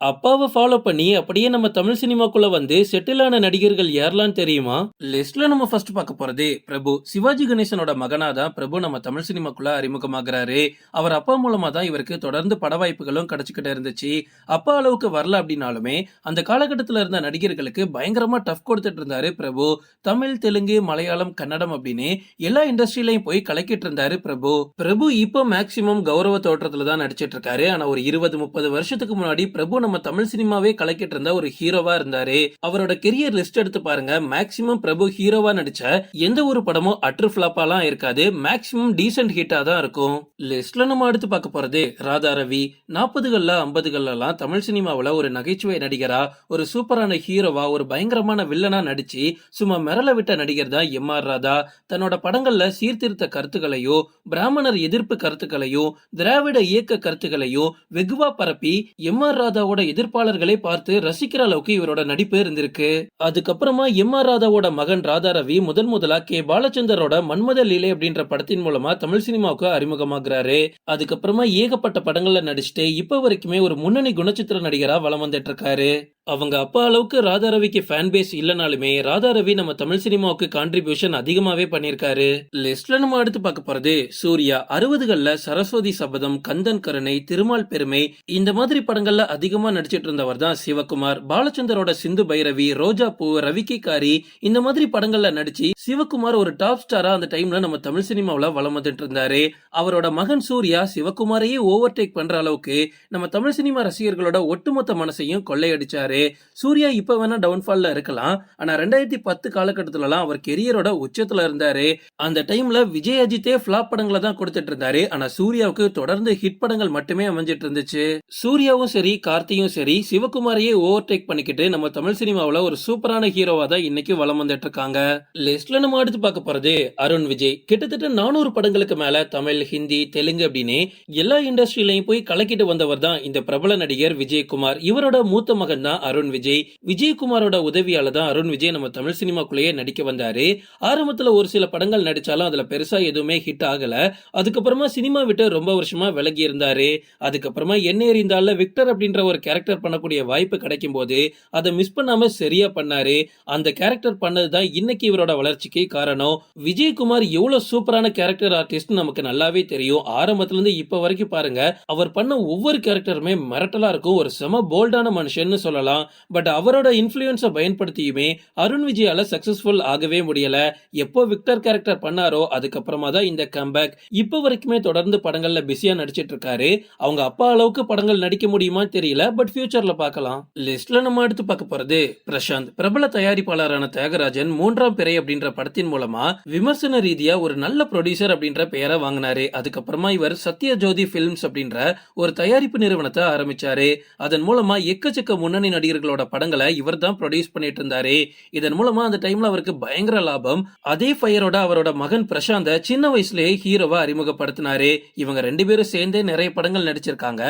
அப்பாவ ஃபாலோ பண்ணி அப்படியே நம்ம தமிழ் சினிமாக்குள்ள வந்து செட்டில் ஆன நடிகர்கள் யாரெல்லாம் தெரியுமா? லிஸ்ட்ல நம்ம ஃபர்ஸ்ட் பார்க்க போறது பிரபு. சிவாஜி கணேசனோட மகனா தான் பிரபு நம்ம தமிழ் சினிமாக்குள்ள அறிமுகமாகுறாரு. அவர் அப்பா மூலமா தான் இவருக்கு தொடர்ந்து பட வாய்ப்புகளும் கிடைச்சுக்கிட்டே இருந்துச்சு. அப்பா அளவுக்கு வரல அப்படின்னாலுமே அந்த காலகட்டத்தில் இருந்த நடிகர்களுக்கு பயங்கரமா டஃப் கொடுத்துட்டு இருந்தாரு பிரபு. தமிழ், தெலுங்கு, மலையாளம், கன்னடம் அப்படின்னு எல்லா இண்டஸ்ட்ரியிலையும் போய் கலக்கிட்டு இருந்தாரு பிரபு. பிரபு இப்போ மேக்சிமம் கௌரவ தோற்றத்துல தான் நடிச்சிட்டு இருக்காரு. ஆனா ஒரு 20-30 வருஷத்துக்கு முன்னாடி பிரபு நம்ம தமிழ் சினிமாவே கலக்கிட்டு இருந்த ஒரு ஹீரோவா இருந்தாரு. அவரோட கெரியர் லிஸ்ட் எடுத்து பாருங்க. மேக்சிமம் பிரபு ஹீரோவா நடிச்ச எந்த ஒரு படமும் அட்ரு ஃபிளாப்பாலாம் இருக்காது. மேக்சிமம் டீசென்ட் ஹிட்டா தான் இருக்கும். லிஸ்ட்ல நம்ம அடுத்து பார்க்க போறது ராதா ரவி. 40கள்ல 50கள்லாம் தமிழ் சினிமாவுல ஒரு நகைச்சுவை நடிகரா, ஒரு சூப்பரான ஹீரோவா, ஒரு பயங்கரமான வில்லனா நடிச்சு சும்மா மிரள விட்ட நடிகர் தான் எம்.ஆர். ராதா. தன்னோட படங்கள்ல சீர்திருத்த கருத்துக்களையோ, பிராமணர் எதிர்ப்பு கருத்துக்களையோ, திராவிட இயக்க கருத்துக்களையோ வெகுவா பரப்பி எம்.ஆர். ராதாவோட எதிர்ப்பாளர்களை பார்த்து ரசிக்கிற அளவுக்கு இவரோட நடிப்பு இருந்திருக்கு. அதுக்கப்புறமா எம்.ஆர். ராதாவோட மகன் ராதா ரவி முதலா கே. பாலச்சந்தரோட மன்மத லீலை அப்படின்ற படத்தின் மூலமா தமிழ் சினிமாவுக்கு அறிமுகமாகிறாரு. அதுக்கப்புறமா ஏகப்பட்ட படங்கள்ல நடிச்சுட்டு இப்ப வரைக்குமே ஒரு முன்னணி குணச்சித்திர நடிகரா வலம் வந்துட்டு இருக்காரு. அவங்க அப்பா அளவுக்கு ராதா ரவிக்கு ஃபேன் பேஸ் இல்லனாலுமே ராதா ரவி நம்ம தமிழ் சினிமாவுக்கு கான்ட்ரிபியூஷன் அதிகமாவே பண்ணிருக்காரு. லிஸ்ட்ல நம்ம அடுத்து பார்க்க போறது சூர்யா. 60கள்ல சரஸ்வதி சபதம், கந்தன் கருணை, திருமால் பெருமை இந்த மாதிரி படங்கள்ல அதிகமா நடிச்சிட்டு இருந்தவர் தான் சிவகுமார். பாலச்சந்தரோட சிந்து பைரவி, ரோஜா பூ, ரவிக்கி காரி இந்த மாதிரி படங்கள்ல நடிச்சு சிவகுமார் ஒரு டாப் ஸ்டாரா அந்த டைம்ல நம்ம தமிழ் சினிமாவுல வலம் வந்துட்டு இருந்தாரு. அவரோட மகன் சூர்யா சிவகுமாரையே ஓவர்டேக் பண்ற அளவுக்கு நம்ம தமிழ் சினிமா ரசிகர்களோட ஒட்டுமொத்த மனசையும் கொள்ளையடிச்சாரு. சூர்யா இப்ப வேணா டவுன்ஃபால்ல இருக்கலாம். ஆனா 2010 காலகட்டத்துலலாம் அவர் கெரியரோட உச்சத்துல இருந்தாரு. அந்த டைம்ல விஜய் அஜித்தே ஃபிளாப் படங்களை தான் கொடுத்துட்டு இருந்தாரு. ஆனா சூர்யாவுக்கு தொடர்ந்து ஹிட் படங்கள் மட்டுமே அமைஞ்சிட்டு இருந்துச்சு. சூர்யாவும் சரி, கார்த்தியும் சரி சிவகுமாரையே ஓவர்டேக் பண்ணிக்கிட்டு நம்ம தமிழ் சினிமாவுல ஒரு சூப்பரான ஹீரோவா தான் இன்னைக்கு வலம் வந்துட்டு இருக்காங்க. லிஸ்ட்ல நம்ம அடுத்து பார்க்க போறது அருண் விஜய். கிட்டத்தட்ட 400 படங்களுக்கு மேல தமிழ், ஹிந்தி, தெலுங்கு அப்படின்னு எல்லா இண்டஸ்ட்ரியிலையும் போய் கலக்கிட்டு வந்தவர் தான் இந்த பிரபல நடிகர் விஜயகுமார். இவரோட மூத்த மகன் தான் அருண் விஜய். விஜயகுமாரோட உதவியால தான் அருண் விஜய் நம்ம தமிழ் சினிமாக்குள்ளேயே நடிக்க வந்தாரு. ஆரம்பத்துல ஒரு சில படங்கள் நடிச்சாலும் அதுல பெருசா எதுவுமே ஹிட் ஆகல. அதுக்கப்புறமா சினிமா விட்டு ரொம்ப வருஷமா விலகி இருந்தாரு. அதுக்கப்புறமா என்ன எறிந்தால விக்டர் அப்படின்ற ஒரு கேரக்டர் பண்ணக்கூடிய வாய்ப்பு கிடைக்கும் போது அதை மிஸ் பண்ணாம சரியா பண்ணாரு. அந்த கேரக்டர் பண்ணதுதான் இன்னைக்கு இவரோட வளர்ச்சிக்கு காரணம். விஜயகுமார் எவ்வளவு சூப்பரான கேரக்டர் ஆர்டிஸ்ட் நமக்கு நல்லாவே தெரியும். ஆரம்பத்துல இருந்து இப்ப வரைக்கும் பாருங்க, அவர் பண்ண ஒவ்வொரு கேரக்டருமே மிரட்டலா இருக்கும். ஒரு செம போல்டான மனுஷன்னு சொல்லலாம். பட் அவரோட இன்ஃப்ளூயன்ஸை பயன்படுத்தியுமே அருண் விஜயால சக்சஸ்ஃபுல் ஆகவே முடியல. எப்போ விக்டர் கேரக்டர் பண்ணாரோ அதுக்கப்புறமா தான் இந்த கம்பேக். இப்போ வரைக்குமே தொடர்ந்து படங்கள்ல பிஸியா நடிச்சிட்டு இருக்காரு. அவங்க அப்பா அளவுக்கு படங்கள் நடிக்க முடியுமா தெரியல. பட் ஃபியூச்சர்ல பார்க்கலாம். லிஸ்ட்ல நம்ம அடுத்து பார்க்க போறது பிரசாந்த். பிரபல தயாரிப்பாளரான தியாகராஜன் 3ஆம் பிறை அப்படின்ற படத்தின் மூலமா விமர்சன ரீதியா ஒரு நல்ல ப்ரொடியூசர் அப்படின்ற பெயரை வாங்கினாரு. அதுக்கப்புறமா இவர் சத்யஜோதி பிலிம்ஸ் அப்படின்ற ஒரு தயாரிப்பு நிறுவனத்தை ஆரம்பிச்சாரு. அதன் மூலமா எக்கச்சக்க முன்னணி நடிகர்களோட படங்களை இவர் தான் ப்ரொடியூஸ் பண்ணிட்டு இருந்தாரு. இதன் மூலமா அந்த டைம்ல அவருக்கு பயங்கர லாபம். அதே ஃபயரோட அவரோட மகன் பிரசாந்த சின்ன வயசுலயே ஹீரோவா அறிமுகப்படுத்தினாரு. இவங்க 2 பேரும் சேர்ந்தே நிறைய படங்கள் நடிச்சிருக்காங்க.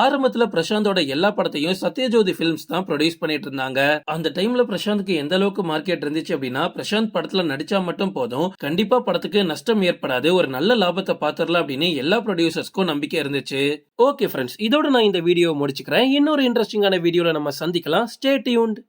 ஆரம்பத்துல பிரசாந்தோட எல்லா படத்தையும் சத்யஜோதி பிலிம்ஸ் தான் ப்ரொடியூஸ் பண்ணிட்டு இருந்தாங்க. அந்த டைம்ல பிரசாந்துக்கு எந்த அளவுக்கு மார்க்கெட் இருந்துச்சு அப்படின்னா, பிரசாந்த் படத்துல நடிச்சா மட்டும் போதும், கண்டிப்பா படத்துக்கு நஷ்டம் ஏற்படாது, ஒரு நல்ல லாபத்தை பாத்துரலாம் அப்படின்னு எல்லா ப்ரொடியூசர்ஸ்க்கும் நம்பிக்கை இருந்துச்சு. ஓகே ஃப்ரெண்ட்ஸ், இதோட நான் இந்த வீடியோ முடிச்சுக்கிறேன். இன்னொரு இன்ட்ரெஸ்டிங்கான வீடியோல நம்ம சந்திக்கலாம். Stay tuned.